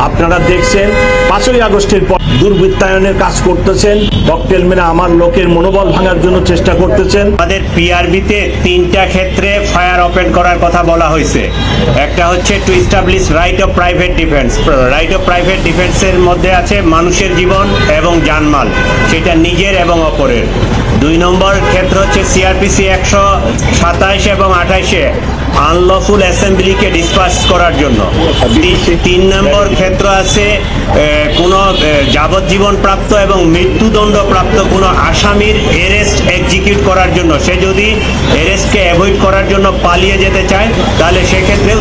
আপনারা দেখছেন 5ই আগস্টের পর দুর্বৃত্তায়নের কাজ করতেছেন, ককটেল মেরে আমার লোকের মনোবল ভাঙার জন্য চেষ্টা করতেছেন। আমাদের পিআরবিতে 3টা ক্ষেত্রে ফায়ার ওপেন করার কথা বলা হয়েছে। একটা হচ্ছে to establish right of private defence. Right of private ডিফেন্সের মধ্যে আছে মানুষের জীবন এবং জানমাল, সেটা নিজের এবং অপরের। 2 নম্বর ক্ষেত্র হচ্ছে সিআরপিসি 127 এবং 28-এ আনলফুল অ্যাসেম্বলিকে ডিসপার্স করার জন্য। 3 নম্বর ক্ষেত্র আছে কোনো যাবজ্জীবন প্রাপ্ত এবং মৃত্যুদণ্ড প্রাপ্ত কোনো আসামির অ্যারেস্ট এক্সিকিউট করার জন্য। সে যদি অ্যারেস্টকে অ্যাভয়েড করার জন্য পালিয়ে যেতে চায় তাহলে সেক্ষেত্রেও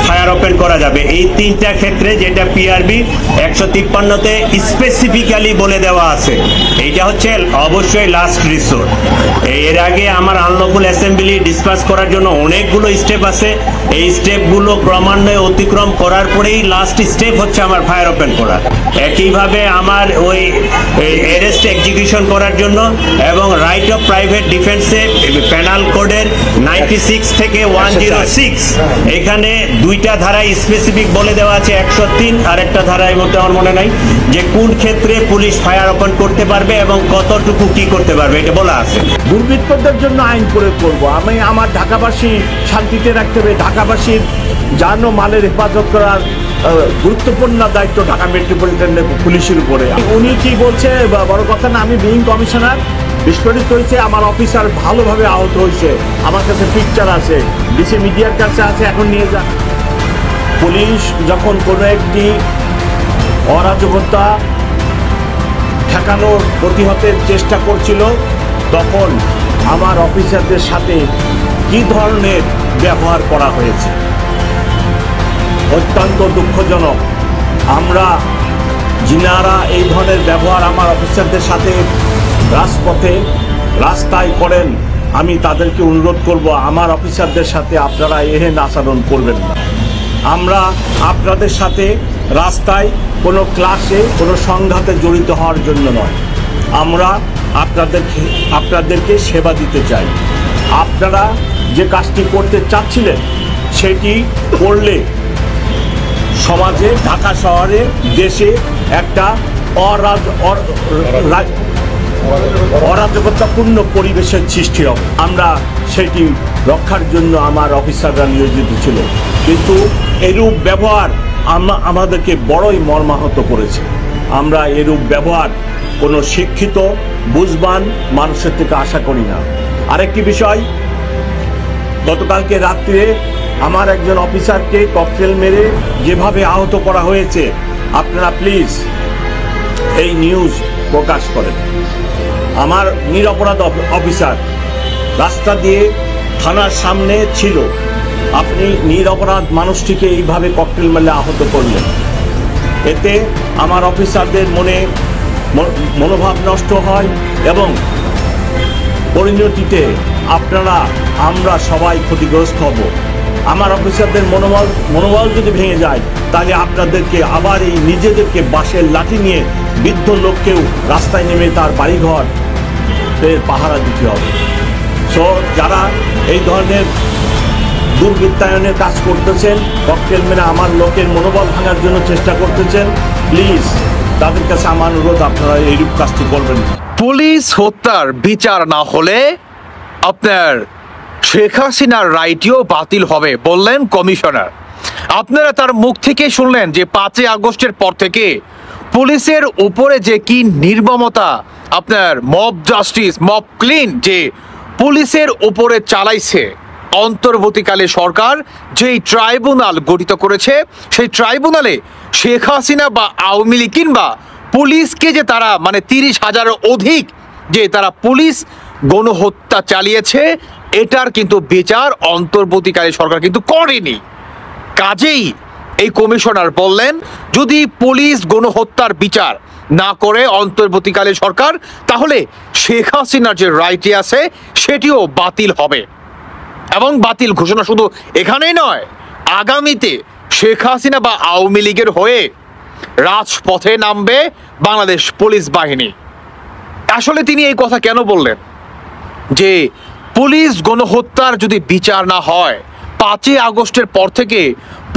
ফায়ার ওপেন করা যাবে। এই 3টা ক্ষেত্রে যেটা পিআরবি 153-তে স্পেসিফিক্যালি বলে দেওয়া আছে। এইটা হচ্ছে অবশ্যই লাস্ট রিসোর্ট। এর আগে আমার আনলফুল অ্যাসেম্বলি ডিসপার্স করার জন্য অনেকগুলো স্টেপ আছে। এই স্টেপগুলো ক্রমান্বয়ে অতিক্রম করার পরেই লাস্ট স্টেপ হচ্ছে আমার ফায়ার ওপেন করা। একইভাবে আমার ওই অ্যারেস্ট এক্সিকিউশন করার জন্য এবং রাইট অফ প্রাইভেট ডিফেন্সে পেনাল কোডের 96 থেকে 106 এখানে 2টা ধারায় স্পেসিফিক বলে দেওয়া আছে। 103 আর একটা ধারায় মধ্যে আমার মনে নাই যে কোন ক্ষেত্রে পুলিশ ফায়ার ওপেন করতে পারবে এবং কতটুকু কি করতে পারবে, এটা বলা আছে। দুর্বৃত্তদের জন্য আইন প্রয়োগ করব। আমি আমার ঢাকাবাসী শান্তিতে রাখতে হবে। ঢাকাবাসীর জান ও মালের হেফাজত করার গুরুত্বপূর্ণ দায়িত্ব ঢাকা মেট্রোপলিটন পুলিশের উপরে। উনি কি বলছে বড় কথা না, আমি বিং কমিশনার, বিস্ফোরিত হয়েছে, আমার অফিসার ভালোভাবে আহত হয়েছে, আমার কাছে পিকচার আছে, ডিসি মিডিয়ার কাছে আছে, এখন নিয়ে যান। পুলিশ যখন কোনো একটি অরাজকতা ঠেকানোর প্রতিহতের চেষ্টা করছিল তখন আমার অফিসারদের সাথে কি ধরনের ব্যবহার করা হয়েছে অত্যন্ত দুঃখজনক। আমরা যিনারা এই ধরনের ব্যবহার আমার অফিসারদের সাথে রাজপথে রাস্তায় করেন, আমি তাদেরকে অনুরোধ করব আমার অফিসারদের সাথে আপনারা এহেন আচরণ করবেন না। আমরা আপনাদের সাথে রাস্তায় কোনো ক্লাসে কোনো সংঘাতে জড়িত হওয়ার জন্য নয়, আমরা আপনাদেরকে সেবা দিতে চাই। আপনারা যে কাজটি করতে চাচ্ছিলেন সেটি করলে সমাজে, ঢাকা শহরে, দেশে একটা অরাজকতাপূর্ণ পরিবেশের সৃষ্টি হবে। আমরা সেটি রক্ষার জন্য আমার অফিসাররা নিয়োজিত ছিল, কিন্তু এরূপ ব্যবহার আমাদেরকে বড়ই মর্মাহত করেছে। আমরা এরূপ ব্যবহার কোনো শিক্ষিত বুঝবান মানুষের থেকে আশা করি না। আরেকটি বিষয়, গতকালকে রাত্রে আমার একজন অফিসারকে ককটেল মেরে যেভাবে আহত করা হয়েছে, আপনারা প্লিজ এই নিউজ প্রকাশ করেন। আমার নিরপরাধ অফিসার রাস্তা দিয়ে থানার সামনে ছিল, আপনি নিরপরাধ মানুষটিকে এইভাবে ককটেল মেরে আহত করলেন। এতে আমার অফিসারদের মনোভাব নষ্ট হয় এবং পরিণতিতে আমরা সবাই ক্ষতিগ্রস্ত হব। আমার অফিসারদের মনোবল যদি ভেঙে যায় তাহলে আপনাদেরকে আবার এই নিজেদেরকে বাঁশের লাঠি নিয়ে বৃদ্ধ লোককেও রাস্তায় নেমে তার বাড়িঘর পাহারা দিতে হবে। সো যারা এই ধরনের দুর্বৃত্তায়নের কাজ করতেছেন, ককটেল মেরে আমার লোকের মনোবল ভাঙার জন্য চেষ্টা করতেছেন, প্লিজ তাদের কাছে আমার অনুরোধ, আপনারা এইরূপ কাজটি করবেন না। পুলিশ হত্যার বিচার না হলে আপনার শেখ হাসিনার রাইটিও বাতিল হবে বললেন কমিশনার। আপনারা তার মুখ থেকে শুনলেন যে 5ই আগস্টের পর থেকে পুলিশের উপরে যে কি নির্মমতা, আপনার মব জাস্টিস, মব ক্লিন যে পুলিশের উপরে চালাইছে অন্তর্বর্তীকালে সরকার যেই ট্রাইব্যুনাল গঠিত করেছে, সেই ট্রাইব্যুনালে শেখ হাসিনা বা আওয়ামী লীগ কিংবা পুলিশকে যে তারা 30,000-এর অধিক যে তারা পুলিশ গণহত্যা চালিয়েছে, এটার কিন্তু বিচার অন্তর্বর্তীকালে সরকার কিন্তু করেনি। কাজেই এই কমিশনার বললেন যদি পুলিশ গণহত্যার বিচার না করে অন্তর্বর্তীকালে সরকার, তাহলে শেখ হাসিনার যে রায়টি আছে সেটিও বাতিল হবে। এবং বাতিল ঘোষণা শুধু এখানেই নয়, আগামীতে শেখ হাসিনা বা আওয়ামী লীগের হয়ে রাজপথে নামবে বাংলাদেশ পুলিশ বাহিনী। আসলে তিনি এই কথা কেন বললেন যে পুলিশ গণহত্যার যদি বিচার না হয় 5ই আগস্টের পর থেকে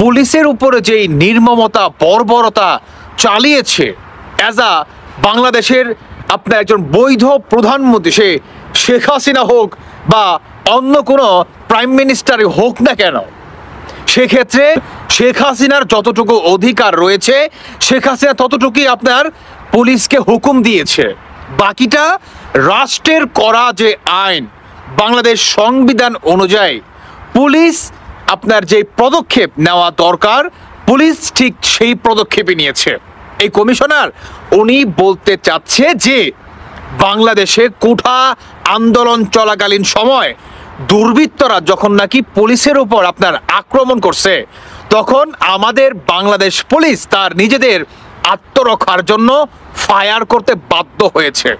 পুলিশের উপরে যেই নির্মমতা বর্বরতা চালিয়েছে, অ্যাজ আ বাংলাদেশের আপনার একজন বৈধ প্রধানমন্ত্রী, সে শেখ হাসিনা হোক বা অন্য কোনো প্রাইম মিনিস্টারই হোক না কেন, সেক্ষেত্রে শেখ হাসিনার যতটুকু অধিকার রয়েছে শেখ হাসিনা ততটুকুই আপনার পুলিশকে হুকুম দিয়েছে। বাকিটা রাষ্ট্রের করা যে আইন, বাংলাদেশ সংবিধান অনুযায়ী পুলিশ আপনার যে পদক্ষেপ নেওয়া দরকার, পুলিশ ঠিক সেই পদক্ষেপই নিয়েছে। এই কমিশনার উনি বলতে চাচ্ছে যে বাংলাদেশে কোঠা আন্দোলন চলাকালীন সময় দুর্বৃত্তরা যখন নাকি পুলিশের উপর আপনার আক্রমণ করছে, তখন আমাদের বাংলাদেশ পুলিশ তার নিজেদের আত্মরক্ষার জন্য ফায়ার করতে বাধ্য হয়েছে।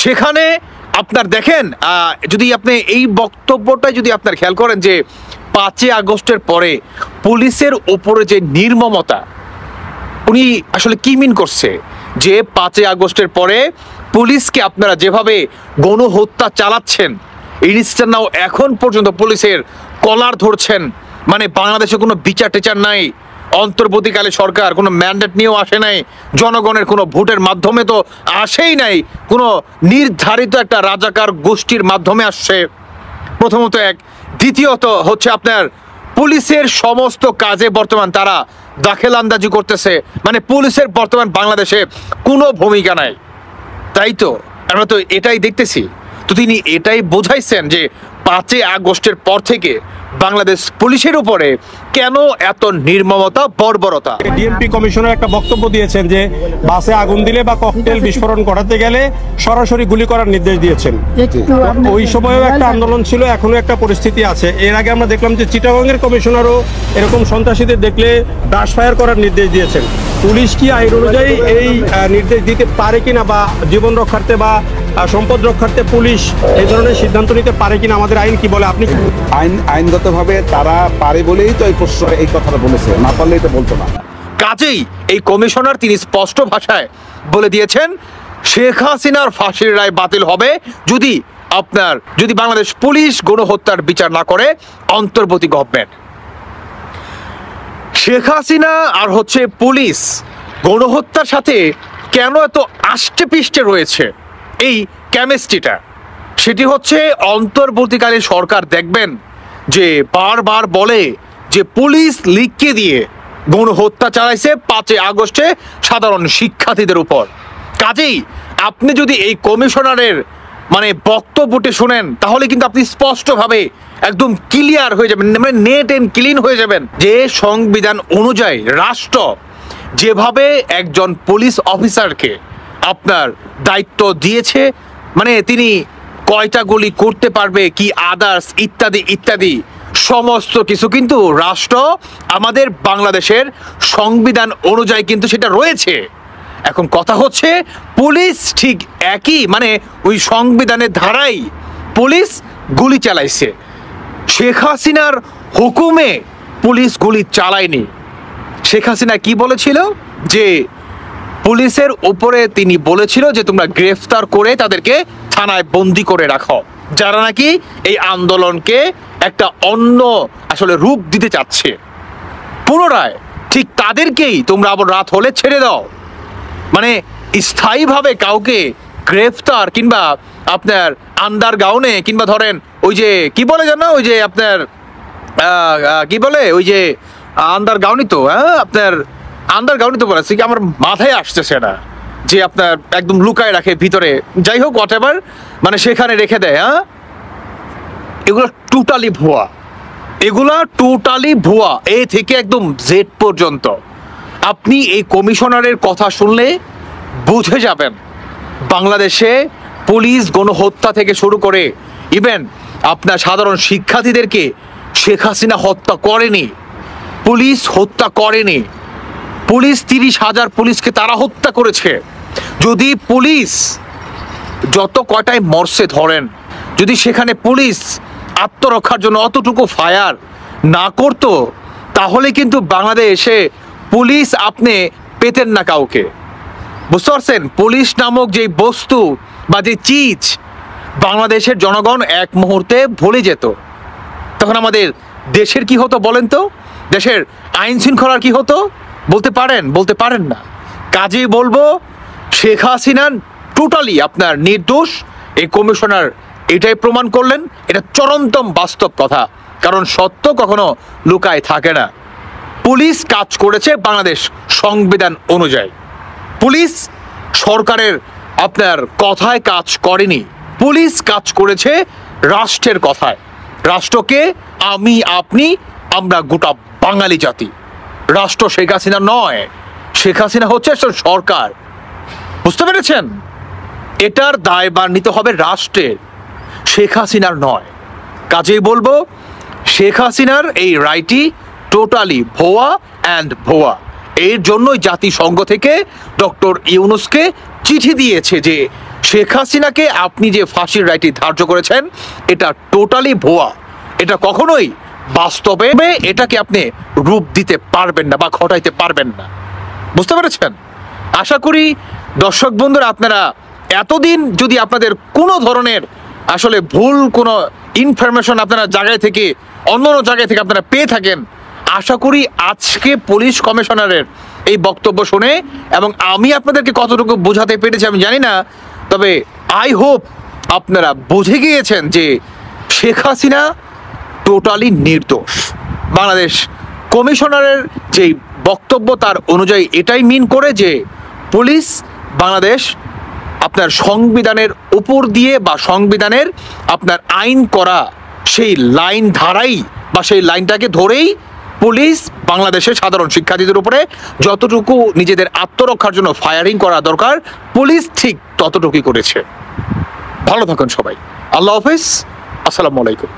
সেখানে আপনার দেখেন, যদি আপনি এই বক্তব্যটা যদি আপনার খেয়াল করেন যে 5ই আগস্টের পরে পুলিশের উপরে যে নির্মমতা, উনি আসলে কি মিন করছে যে 5ই আগস্টের পরে পুলিশকে আপনারা যেভাবে গণহত্যা চালাচ্ছেন, ইনস্ট্যান্ট নাও এখন পর্যন্ত পুলিশের কলার ধরছেন, মানে বাংলাদেশে কোনো বিচার টেচার নাই, অন্তর্বর্তীকালে সরকার কোনো ম্যান্ডেট নিয়েও আসে নাই, জনগণের কোনো ভোটের মাধ্যমে তো আসেই নাই, কোনো নির্ধারিত একটা রাজাকার গোষ্ঠীর মাধ্যমে আসছে প্রথমত এক। দ্বিতীয়ত হচ্ছে আপনার পুলিশের সমস্ত কাজে বর্তমান তারা দাখেল আন্দাজি করতেছে, মানে পুলিশের বর্তমান বাংলাদেশে কোনো ভূমিকা নাই। তাই তো আমরা তো এটাই দেখতেছি। তো তিনি এটাই বোঝাইছেন যে 5ই আগস্টের পর থেকে বাংলাদেশ পুলিশের উপরে কেন এত নির্মমতা বর্বরতা। ডিএমপি কমিশনার একটা বক্তব্য দিয়েছেন যে বাসে আগুন দিলে বা ককটেল বিস্ফোরণ ঘটাতে গেলে সরাসরি গুলি করার নির্দেশ দিয়েছেন। ওই সময়ও একটা আন্দোলন ছিল, এখনো একটা পরিস্থিতি আছে। এর আগে আমরা দেখলাম যে চিটাগংয়ের কমিশনারও এরকম সন্ত্রাসীদের দেখলে ব্রাশ ফায়ার করার নির্দেশ দিয়েছেন। পুলিশ কি আইন অনুযায়ী এই নির্দেশ দিতে পারে কিনা, বা জীবন রক্ষার্থে বা সম্পদ রক্ষার্থে পুলিশ এই ধরনের সিদ্ধান্ত নিতে পারে কিনা, আমাদের আইন কি বলে? আপনি আইনগতভাবে তারা পারে বলেই তো এই কথাটা বলেছে, না পারলেই তো বলতো না। কাজেই এই কমিশনার তিনি স্পষ্ট ভাষায় বলে দিয়েছেন শেখ হাসিনার ফাঁসির রায় বাতিল হবে যদি বাংলাদেশ পুলিশ গণহত্যার বিচার না করে অন্তর্বর্তী গভর্নমেন্ট। শেখ হাসিনা আর হচ্ছে পুলিশ গণহত্যার সাথে কেন এত আষ্টে পিষ্টে রয়েছে এই কেমিস্ট্রিটা, সেটি হচ্ছে অন্তর্বর্তীকালীন সরকার দেখবেন যে বারবার বলে যে পুলিশ লিখকে দিয়ে গণহত্যা চালাইছে 5ই আগস্টে সাধারণ শিক্ষার্থীদের উপর। কাজেই আপনি যদি এই কমিশনারের মানে বক্তব্যটি শুনেন, তাহলে কিন্তু আপনি স্পষ্টভাবে একদম ক্লিয়ার হয়ে যাবেন, মানে নেট এন্ড ক্লিন হয়ে যাবেন যে সংবিধান অনুযায়ী রাষ্ট্র যেভাবে একজন পুলিশ অফিসারকে আপনার দায়িত্ব দিয়েছে, মানে তিনি কয়টা গুলি করতে পারবে, কি আদার্স ইত্যাদি ইত্যাদি সমস্ত কিছু কিন্তু রাষ্ট্র আমাদের বাংলাদেশের সংবিধান অনুযায়ী কিন্তু সেটা রয়েছে। এখন কথা হচ্ছে পুলিশ ঠিক একই মানে ওই সংবিধানের ধারাই পুলিশ গুলি চালাইছে। শেখ হাসিনার হুকুমে পুলিশ গুলি চালায়নি। শেখ হাসিনা কি বলেছিল যে পুলিশের উপরে তিনি বলেছিল যে তোমরা গ্রেফতার করে তাদেরকে থানায় বন্দি করে রাখো, যারা নাকি এই আন্দোলনকে একটা অন্য আসলে রূপ দিতে চাচ্ছে। পুনরায় ঠিক তাদেরকেই তোমরা আবার রাত হলে ছেড়ে দাও, মানে স্থায়ীভাবে কাউকে গ্রেফতার কিংবা আপনার আন্ডার গাউনে কিংবা ধরেন ওই যে কি বলে জানো, ওই যে আপনার কি বলে ওই যে আন্ডার গাউনি তো আপনার আন্ডার গাউনি তো বলেছে কি আমার মাথায় আসতেছে না, যে আপনার একদম লুকায় রাখে ভিতরে, যাই হোক হোয়াট এভার, মানে সেখানে রেখে দেয়। এগুলো টোটালি ভুয়া, এগুলা টোটালি ভুয়া, এ থেকে একদম জেড পর্যন্ত। আপনি এই কমিশনারের কথা শুনলে বুঝে যাবেন বাংলাদেশে পুলিশ গণহত্যা থেকে শুরু করে ইভেন আপনার সাধারণ শিক্ষার্থীদেরকে শেখ হাসিনা হত্যা করেনি, পুলিশ হত্যা করেনি। পুলিশ 30,000 পুলিশকে তারা হত্যা করেছে। যদি পুলিশ যত কয়টায় মরছে ধরেন, যদি সেখানে পুলিশ আত্মরক্ষার জন্য অতটুকু ফায়ার না করতো, তাহলে কিন্তু বাংলাদেশে পুলিশ আপনি পেতেন না কাউকে। বুঝতে পারছেন? পুলিশ নামক যে বস্তু বা যে চিজ বাংলাদেশের জনগণ এক মুহূর্তে ভুলে যেত। তখন আমাদের দেশের কি হতো বলেন তো? দেশের আইন শৃঙ্খলার কি হতো? বলতে পারেন না। কাজেই বলবো শেখ হাসিনা টোটালি আপনার নির্দোষ। এই কমিশনার এটাই প্রমাণ করলেন। এটা চরমতম বাস্তব কথা, কারণ সত্য কখনো লুকায় থাকে না। পুলিশ কাজ করেছে বাংলাদেশ সংবিধান অনুযায়ী। পুলিশ সরকারের আপনার কথায় কাজ করেনি, পুলিশ কাজ করেছে রাষ্ট্রের কথায়। রাষ্ট্রকে আমি, আপনি, আমরা গোটা বাঙালি জাতি। রাষ্ট্র শেখ হাসিনা নয়, শেখ হাসিনা হচ্ছে সরকার। বুঝতে পেরেছেন? এটার দায়ভার নিতে হবে রাষ্ট্রের, শেখ হাসিনার নয়। কাজেই বলবো শেখ হাসিনার এই রায়টি টোটালি ভুয়া অ্যান্ড ভুয়া। এর জন্যই জাতিসংঘ থেকে ডক্টর ইউনূসকে চিঠি দিয়েছে যে শেখ হাসিনাকে আপনি যে ফাঁসির রায়টি ধার্য করেছেন এটা টোটালি ভুয়া। এটা কখনোই বাস্তবে এটাকে আপনি রূপ দিতে পারবেন না বা ঘটাইতে পারবেন না। বুঝতে পেরেছেন? আশা করি দর্শক বন্ধুরা আপনারা এতদিন যদি আপনাদের কোনো ধরনের আসলে ভুল কোনো ইনফরমেশন আপনারা জায়গায় থেকে অন্য জায়গায় থেকে আপনারা পেয়ে থাকেন, আশা করি আজকে পুলিশ কমিশনারের এই বক্তব্য শুনে এবং আমি আপনাদেরকে কতটুকু বোঝাতে পেরেছি আমি জানি না, তবে আই হোপ আপনারা বুঝে গিয়েছেন যে শেখ হাসিনা টোটালি নির্দোষ। বাংলাদেশ কমিশনারের যেই বক্তব্য তার অনুযায়ী এটাই মিন করে যে পুলিশ বাংলাদেশ আপনার সংবিধানের উপর দিয়ে বা সংবিধানের আপনার আইন করা সেই লাইন ধারাই বা সেই লাইনটাকে ধরেই পুলিশ বাংলাদেশের সাধারণ শিক্ষার্থীদের উপরে যতটুকু নিজেদের আত্মরক্ষার জন্য ফায়ারিং করা দরকার পুলিশ ঠিক ততটুকুই করেছে। ভালো থাকুন সবাই। আল্লাহ হাফেজ। আসসালামু আলাইকুম।